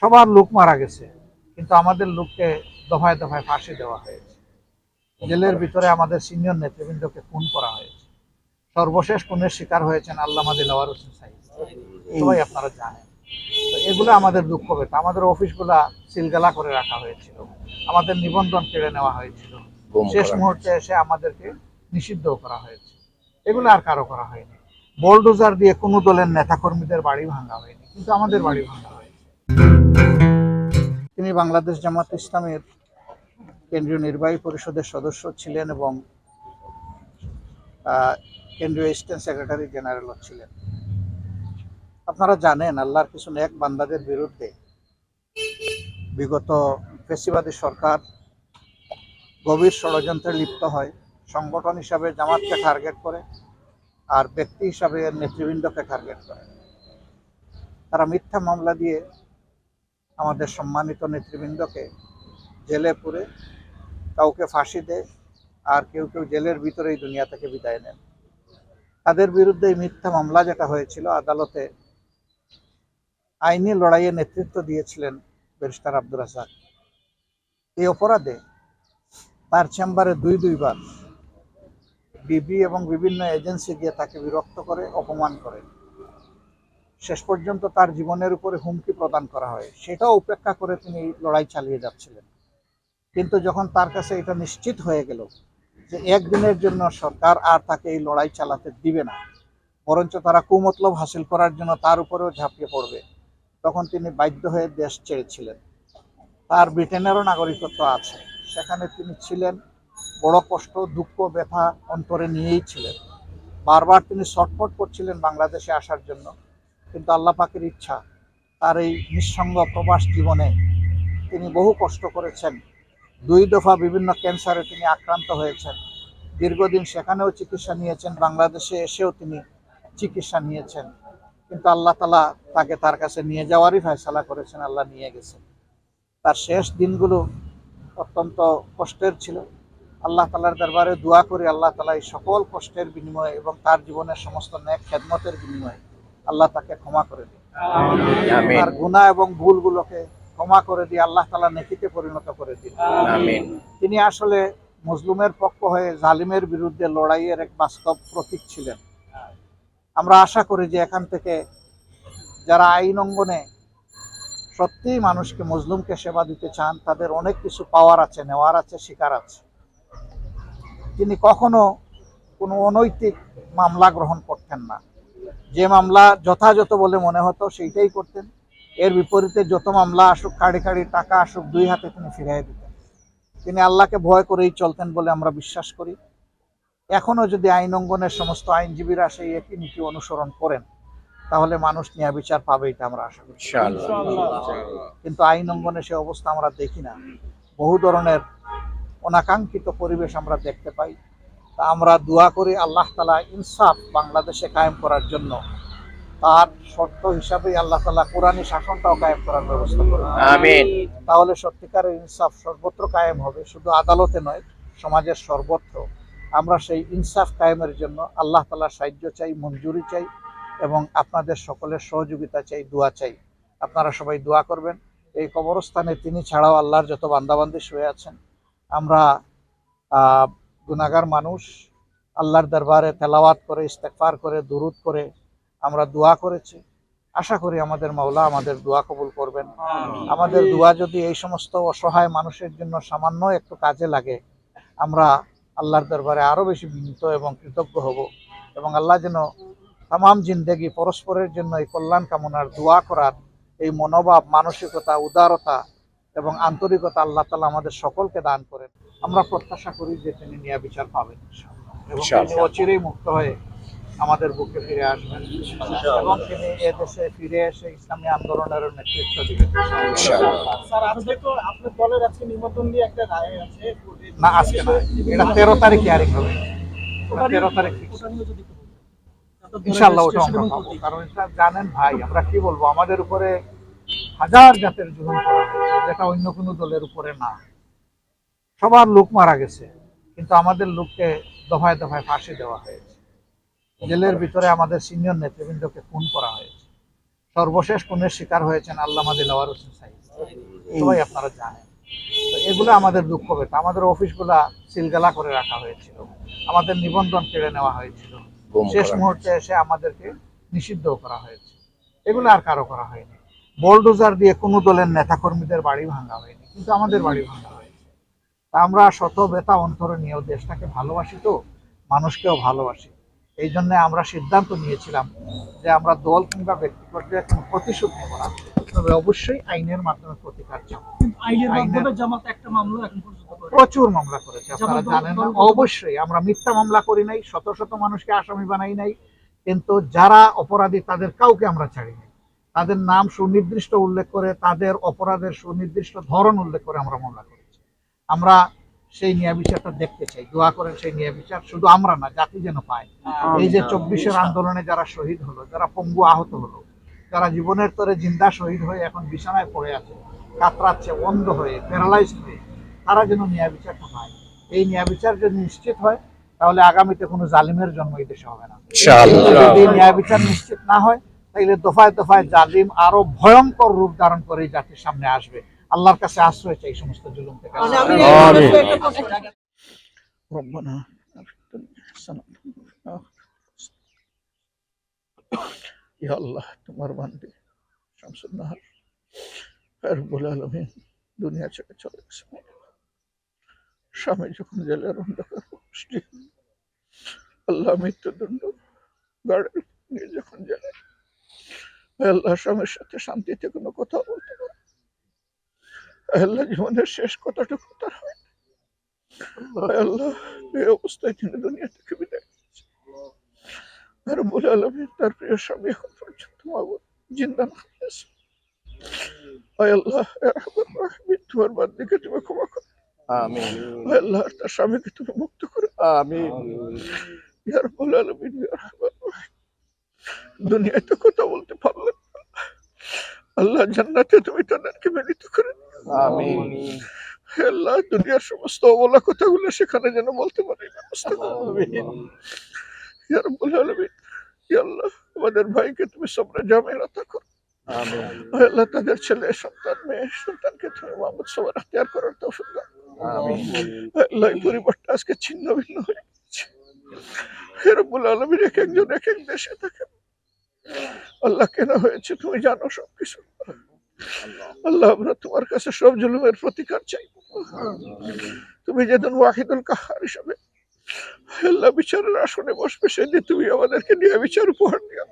সবার লোক মারা গেছে, কিন্তু আমাদের লোককে দফায় দফায় ফাঁসি দেওয়া হয়েছে। জেলের ভিতরে আমাদের সিনিয়র নেতৃবৃন্দকে খুন করা হয়েছে। সর্বশেষ খুনের শিকার হয়েছেন আল্লামা দিলওয়ার হোসেন সাইদ, সবাই আপনারা জানেন। তো এগুলো আমাদের দুঃখ পেত। আমাদের অফিসগুলা সিলগালা করে রাখা হয়েছিল, আমাদের নিবন্ধন কেড়ে নেওয়া হয়েছিল, শেষ মুহূর্তে এসে আমাদেরকে নিষিদ্ধ করা হয়েছে। এগুলো আর কারো করা হয়নি। বোলডোজার দিয়ে কোনো দলের নেতাকর্মীদের বাড়ি ভাঙা হয়নি, কিন্তু আমাদের বাড়ি ভাঙা হয়েছে। তিনি বাংলাদেশ জামাত ইসলামের কেন্দ্রীয় নির্বাহী পরিষদের সদস্য ছিলেন এবং কেন্দ্রীয় স্টেট সেক্রেটারি জেনারেলও ছিলেন। আপনারা জানেন, আল্লাহর কিছু নেক বান্দাদের বিরুদ্ধে বিগত ফ্যাসিবাদী সরকার গভীর ষড়যন্ত্রে লিপ্ত হয়। সংগঠন হিসাবে জামাতকে টার্গেট করে, আর ব্যক্তি হিসাবে নেতৃবৃন্দকে টার্গেট করে। তারা মিথ্যা মামলা দিয়ে আমাদের সম্মানিত নেতৃবৃন্দকে জেলে পুরে কাউকে ফাঁসি দেয়, আর কেউ কেউ জেলের ভিতরেই দুনিয়া থেকে বিদায় নেন। তাদের বিরুদ্ধে মিথ্যা মামলা যেটা হয়েছিল, আদালতে আইনি লড়াইয়ে নেতৃত্ব দিয়েছিলেন ব্যারিস্টার আব্দুর রাজ্জাক। এই অপরাধে তার চেম্বারে দুইবার ডিবি এবং বিভিন্ন এজেন্সি দিয়ে তাকে বিরক্ত করে, অপমান করে। শেষ পর্যন্ত তার জীবনের উপরে হুমকি প্রদান করা হয়। সেটাও উপেক্ষা করে তিনি লড়াই চালিয়ে যাচ্ছিলেন। কিন্তু যখন তার কাছে এটা নিশ্চিত হয়ে গেল যে একদিনের জন্য সরকার আর তাকে এই লড়াই চালাতে দিবে না, বরঞ্চ তারা কুমতলব হাসিল করার জন্য তার উপরেও ঝাঁপিয়ে পড়বে, তখন তিনি বাধ্য হয়ে দেশ ছেড়েছিলেন। তার ব্রিটেনেরও নাগরিকত্ব আছে, সেখানে তিনি ছিলেন। বড় কষ্ট, দুঃখ, ব্যথা অন্তরে নিয়েই ছিলেন। বারবার তিনি ছটফট করছিলেন বাংলাদেশে আসার জন্য, কিন্তু আল্লাহ পাকের ইচ্ছা, তার এই নিঃসঙ্গ প্রবাস জীবনে তিনি বহু কষ্ট করেছেন। 2 দফা বিভিন্ন ক্যান্সারে তিনি আক্রান্ত হয়েছেন। দীর্ঘদিন সেখানেও চিকিৎসা নিয়েছেন, বাংলাদেশে এসেও তিনি চিকিৎসা নিয়েছেন। কিন্তু আল্লাহ তাআলা তাকে তার কাছে নিয়ে যাওয়ারই ফয়সালা করেছেন, আল্লাহ নিয়ে গেছেন। তার শেষ দিনগুলো অত্যন্ত কষ্টের ছিল। আল্লাহ তাআলার দরবারে দোয়া করি, আল্লাহ তাআলা এই সকল কষ্টের বিনিময়ে এবং তার জীবনের সমস্ত নেক খেদমতের বিনিময়ে আল্লাহ তাকে ক্ষমা করে দিন। তার গুনাহ এবং ভুলগুলোকে ক্ষমা করে দিয়ে আল্লাহ তাআলা নেকিতে পরিণত করে দিন। তিনি আসলে মজলুমের পক্ষ হয়ে জালিমের বিরুদ্ধে লড়াইয়ের এক বাস্তব প্রতীক ছিলেন। আমরা আশা করি যে এখান থেকে যারা আইন অঙ্গনে সত্যিই মানুষকে, মজলুমকে সেবা দিতে চান, তাদের অনেক কিছু পাওয়ার আছে, নেওয়ার আছে, শিকার আছে। তিনি কখনো কোনো অনৈতিক মামলা গ্রহণ করতেন না। যে মামলা যথাযথ বলে মনে হতো সেইটাই করতেন। এর বিপরীতে যত মামলা আসুক, কাড়ি কাড়ি টাকা আসুক, 2 হাতে তিনি ফিরিয়ে দিতেন। তিনি আল্লাহকে ভয় করেই চলতেন বলে আমরা বিশ্বাস করি। এখনো যদি আইন অঙ্গনের সমস্ত আইনজীবীরা সেই একই নীতি অনুসরণ করেন, তাহলে মানুষ ন্যায় বিচার পাবে, এটা আমরা আশা করি। কিন্তু আইন অঙ্গনে সে অবস্থা আমরা দেখি না। বহু ধরনের অনাকাঙ্ক্ষিত পরিবেশ আমরা দেখতে পাই। তা আমরা দোয়া করি আল্লাহ তাআলা ইনসাফ বাংলাদেশে কায়েম করার জন্য, তার শর্ত হিসাবে আল্লাহ তাআলা কোরআনী শাসনটাও কায়েম করার ব্যবস্থা করবেন। আমিন। তাহলে সত্যিকারের ইনসাফ সর্বত্র কায়েম হবে, শুধু আদালতে নয়, সমাজের সর্বত্র। আমরা সেই ইনসাফ কায়েমের জন্য আল্লাহ তাআলার সাহায্য চাই, মঞ্জুরি চাই এবং আপনাদের সকলের সহযোগিতা চাই, দোয়া চাই। আপনারা সবাই দোয়া করবেন। এই কবরস্থানে তিনি ছাড়াও আল্লাহর যত বান্দাবান্দি শুয়ে আছেন, আমরা গুনাহগার মানুষ, আল্লাহর দরবারে তেলাওয়াত করে, ইস্তেগফার করে, দুরূদ করে আমরা দোয়া করেছি। আশা করি আমাদের মাওলা আমাদের দোয়া কবুল করবেন। আমাদের দোয়া যদি এই সমস্ত অসহায় মানুষের জন্য সামান্য একটু কাজে লাগে, আমরা আল্লাহর দরবারে আরও বেশি বিনীত এবং কৃতজ্ঞ হব, এবং আল্লাহ যেন তামাম জিন্দেগি পরস্পরের জন্য এই কল্যাণ কামনার দোয়া করার এই মনোভাব, মানসিকতা, উদারতা এবং আন্তরিকতা আল্লাহ তাআলা আমাদের সকলকে দান করেন। আমরা প্রত্যাশা করি যে তিনি ন্যায় বিচার পাবেন এবং তিনি অচিরেই মুক্ত হয়ে আমাদের বুকে ফিরে আসবেন এবং তিনি এদেশে ফিরে এসে ইসলামী আন্দোলনের নেতৃত্ব দিবেন। না, আজকে না, এটা 13 তারিখ হিয়ারিং হবে। 13 তারিখ ইনশাআল্লাহ ওটা আমরা পাবো। কারণ এটা জানেন ভাই, আমরা কি বলবো, আমাদের উপরে হাজার জাতের জুলুম করা হয়েছে, যেটা অন্য কোনো দলের উপরে না। সবার লোক মারা গেছে, কিন্তু আমাদের লোককে দফায় দফায় ফাঁসি দেওয়া হয়েছে। জেলের ভিতরে আমাদের সিনিয়র নেতৃবৃন্দকে খুন করা হয়েছে। সর্বশেষ খুনের শিকার হয়েছেন আল্লামা দিলওয়ার হোসেন সাইদ। সবাই আপনারা জানেন। তো এগুলো আমাদের দুঃখ পেত। আমাদের অফিসগুলা সিলগালা করে রাখা হয়েছিল, আমাদের নিবন্ধন কেড়ে নেওয়া হয়েছিল, শেষ মুহূর্তে এসে আমাদেরকে নিষিদ্ধ করা হয়েছে। এগুলো আর কারো করা হয়নি। বোলডোজার দিয়ে কোনো দলের নেতাকর্মীদের বাড়ি ভাঙা হয়নি, কিন্তু আমাদের বাড়ি ভাঙা হয়েছে। তা আমরা শত ব্যথা অন্তরে নিয়েও দেশটাকে ভালোবাসি, তো মানুষকেও ভালোবাসি। এই জন্য আমরা সিদ্ধান্ত নিয়েছিলাম যে আমরা দল কিংবা ব্যক্তিগত কোনো প্রতিশোধ নেব না, তবে অবশ্যই আইনের মাধ্যমে প্রতিকার চাব। প্রচুর মামলা করেছে, আপনারা জানেন না। অবশ্যই আমরা মিথ্যা মামলা করি নাই, শত শত মানুষকে আসামি বানাই নাই, কিন্তু যারা অপরাধী তাদের কাউকে আমরা ছাড়ি নাই। তাদের নাম সুনির্দিষ্ট উল্লেখ করে, তাদের অপরাধের সুনির্দিষ্ট ধরন উল্লেখ করে আমরা মামলা করেছি। আমরা সেই ন্যায় বিচারটা দেখতে চাই, দোয়া করেন সেই ন্যায় বিচার শুধু আমরা না, জাতি যেন পায়। এই যে 24-এর আন্দোলনে যারা শহীদ হলো, যারা পঙ্গু আহত হলো, যারা জীবনের তরে জিন্দা শহীদ হয়ে এখন বিছানায় পড়ে আছে, কাতরাচ্ছে, অন্ধ হয়ে, প্যারালাইজড হয়ে, তারা যেন ন্যায় বিচারটা পায়। এই ন্যায় বিচার যদি নিশ্চিত হয়, তাহলে আগামীতে কোনো জালিমের জন্ম এই দেশে হবে না। যদি ন্যায় বিচার নিশ্চিত না হয়, তাহলে দফায় দফায় জালিম আরো ভয়ঙ্কর রূপ ধারণ করে এই জাতির সামনে আসবে। আল্লাহর কাছে আশ্রয় চাই সমস্ত জুলুম থেকে। ইয়া আল্লাহ, তোমার বান্দী শামসুন নাহার রব্বুল আলামিন দুনিয়া ছেড়ে চলে গেছে। স্বামী যখন জেলের অন্ধকার, আল্লাহ মৃত্যুদণ্ড গাড়ির নিয়ে যখন জেলে, আল্লাহ স্বামীর সাথে শান্তিতে কোনো কথা বলতে পারে, আল্লাহ জীবনের শেষ কথাটুকু তার হয়। আল্লাহ এই অবস্থায় তিনি দুনিয়া থেকে বিদায় নিয়েছে। রব্বুল আলামিন তার প্রিয় স্বামী এখন পর্যন্ত মাবুদ জিন্দা না হয়েছে। আল্লাহ তোমার বান্দিকে তুমি ক্ষমা করো, আমিন। আল্লাহ তার স্বামীকে তুমি মুক্ত করো, আমিন। ইয়া রাব্বুল আলামিন, ইয়া রাহমান রাহিম, দুনিয়ায় তো কথা বলতে পারলেন না, আল্লাহ জান্নাতে তুমি তাদেরকে মিলিত করে দিও, আমিন। আল্লাহ দুনিয়ার সমস্ত অবলা কথাগুলো সেখানে যেন বলতে পারি, আমিন। ইয়া রাব্বুল আলামিন, ইয়া আল্লাহ আমাদের ভাইকে তুমি সবরে জামিল আতা করো, আমিন। আল্লাহ তাদের ছেলে সন্তান মেয়ে সন্তানকে তুমি মাহমুদ সবর আখতিয়ার করার তৌফিক দাও, আমিন। আল্লাহ এই পরিবারটা আজকে ছিন্ন ভিন্ন হয়ে গেছে। হে রব্বুল আলামিন, এক একজন এক এক দেশে থাকে, আল্লাহ কেন হয়েছে তুমি জানো সবকিছু। আল্লাহ আমরা তোমার কাছে সব জুলুমের প্রতিকার চাই। তুমি যেদিন ওয়াহিদুল কাহার হিসাবে আল্লাহ বিচারের আসনে বসবে, সেদিন তুমি আমাদেরকে নিয়ে বিচার উপহার দিও।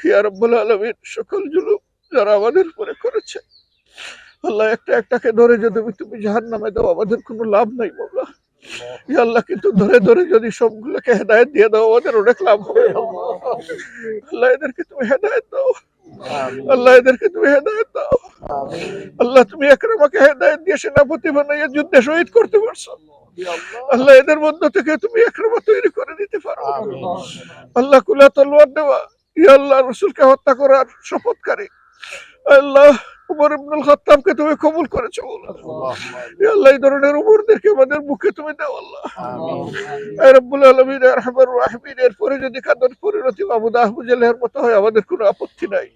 ইয়া রাব্বুল আলামিন, সকল জুলুম যারা আমাদের উপরে করেছে, আল্লাহ একটা একটাকে ধরে যদি তুমি জাহান্নামে দাও, আমাদের কোনো লাভ নাই মাওলা। ইয়া আল্লাহ, কিন্তু ধরে ধরে যদি সবগুলোকে হেদায়েত দিয়ে দাও, আমাদের অনেক লাভ হবে। আল্লাহ এদেরকে তুমি হেদায়েত দাও, আল্লাহ এদেরকে তুমি হেদায়েত দাও। আল্লাহ তুমি একরামাকে হেদায়েত দিয়ে সেনাপতি বানাইয়া যুদ্ধে শহীদ করতে পারছো, আল্লাহ এদের মধ্য থেকে তুমি একরামা তৈরি করে দিতে পারো। আল্লাহ কুলা তলোয়ার দেওয়া, ইয়া আল্লাহ রাসূলকে হত্যা করার শপথকারী আল্লাহ উমর ইবনুল খাত্তাবকে তুমি কবুল করেছো আল্লাহ। ইয়া আল্লাহ এই ধরনের উমরদেরকে আমাদের মুখে তুমি দাও আল্লাহ, আমিন। ইয়া রাব্বুল আলামিন, ইয়া আরহামার রাহিমিন, এরপরে যদি কাদের পরিণতি আবু জাহলের মতো হয়, আমাদের কোনো আপত্তি নাই।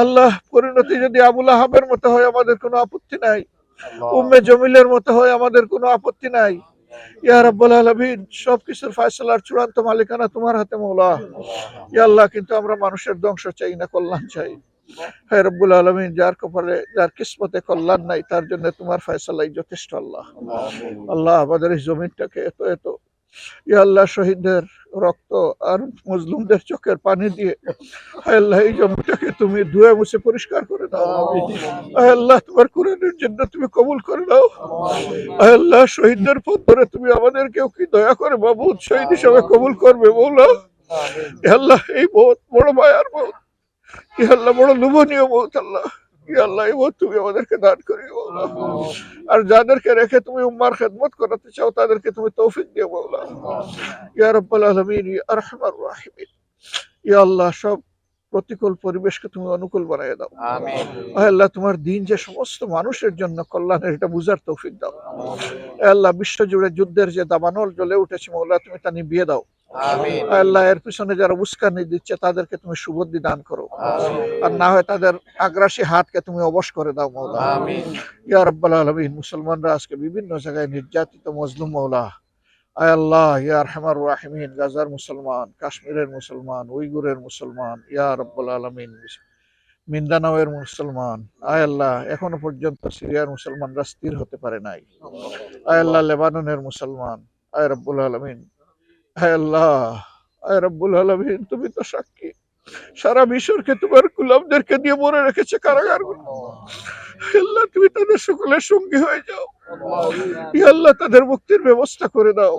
আল্লাহ পরিণতি যদি আবু লাহাবের মতো হয়, আমাদের কোনো আপত্তি নাই। উম্মে জমিলের মতো হয়, আমাদের কোনো আপত্তি নাই। ইয়া রাব্বুল আলামিন, সবকিছুর ফয়সালার চূড়ান্ত মালিকানা তোমার হাতে মাওলা। ইয়া আল্লাহ, কিন্তু আমরা মানুষের ধ্বংস চাই না, কল্যাণ চাই। হে রব্বুল আলামিন, যার কপালে যার কিসমতে কল্যাণ নাই, তার জন্য তোমার ফয়সালাই যথেষ্ট আল্লাহ। আল্লাহ আমাদের এই জমিনটাকে এত এত ইয়া আল্লাহ শহীদদের রক্ত আর মজলুমদের চোখের পানি দিয়ে আল্লাহ এই জমিটাকে তুমি ধুয়ে মুছে পরিষ্কার করে দাও। আল্লাহ তোমার কুরআনের জন্য তুমি কবুল করে দাও। আল্লাহ শহীদদের পথ ধরে তুমি আমাদেরকেও কি দয়া করে মাবুদ শহীদ হিসেবে কবুল করবে মওলা। আল্লাহ এই বহুত বড় মায়ার মওত, ইয়া আল্লাহ বড় লোভনীয় মওত আল্লাহ। ইয়া আল্লাহ এই মওত তুমি আমাদেরকে দান করিও মওলা। আর যাদেরকে রেখে তুমি উম্মার খেদমত করাতে চাও, তাদেরকে তুমি তৌফিক দিও মওলা। ইয়া রাব্বুল আলামিন, ইয়া আরহামার রাহিমিন, ইয়া আল্লাহ সব প্রতিকূল পরিবেশকে তুমি অনুকূল বানিয়ে দাও, আমিন। আল্লাহ তোমার দিন যে সমস্ত মানুষের জন্য কল্যাণের, এটা বুঝার তৌফিক দাও। আল্লাহ বিশ্বজুড়ে যুদ্ধের যে দাবানল জ্বলে উঠেছে মওলা, তুমি তা নিভিয়ে দাও। আমিন আল্লাহ এর পিছনে যারা উস্কানি দিচ্ছে তাদেরকে তুমি সুবুদ্ধি দান করো, আমিন আর না হয় তাদের আগ্রাসী হাতকে তুমি অবশ করে দাও মৌলা। আমিন ইয়া রাব্বাল আলামিন, মুসলমানরা আজকে বিভিন্ন জায়গায় নির্যাতিত মজলুম মৌলা। আয় আল্লাহ, ইয়া আরহামার রাহিমিন, গাজার মুসলমান, কাশ্মীরের মুসলমান, উইগুরের মুসলমান, ইয়া রাব্বাল আলামিন, মিন্দানাওয়ের মুসলমান, আয় আল্লাহ এখনো পর্যন্ত সিরিয়ার মুসলমানরা স্থির হতে পারে নাই। আয় আল্লাহ লেবাননের মুসলমান, আয় রব্বুল আলামিন, আয় আল্লাহ, আয় রব্বুল আলামিন, তুমি তো সাক্ষী সারা মিশরকে তোমার গোলামদেরকে দিয়ে মরে রেখেছে কারাগার। আল্লাহ তুমি তাদের সকলের সঙ্গী হয়ে যাও। ইয়া আল্লাহ তাদের মুক্তির ব্যবস্থা করে দাও,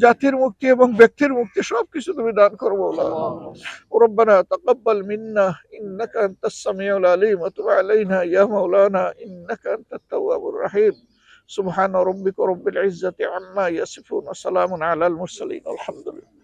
জাতির মুক্তি এবং ব্যক্তির মুক্তি সবকিছু তুমি দান করো মৌলা। ربنا تقبل منا إنك أنت السميع العليم وتب علينا يا مولانا إنك أنت التواب الرحيم. سبحان ربك رب العزة عما يصفون وسلام على المرسلين الحمد لله.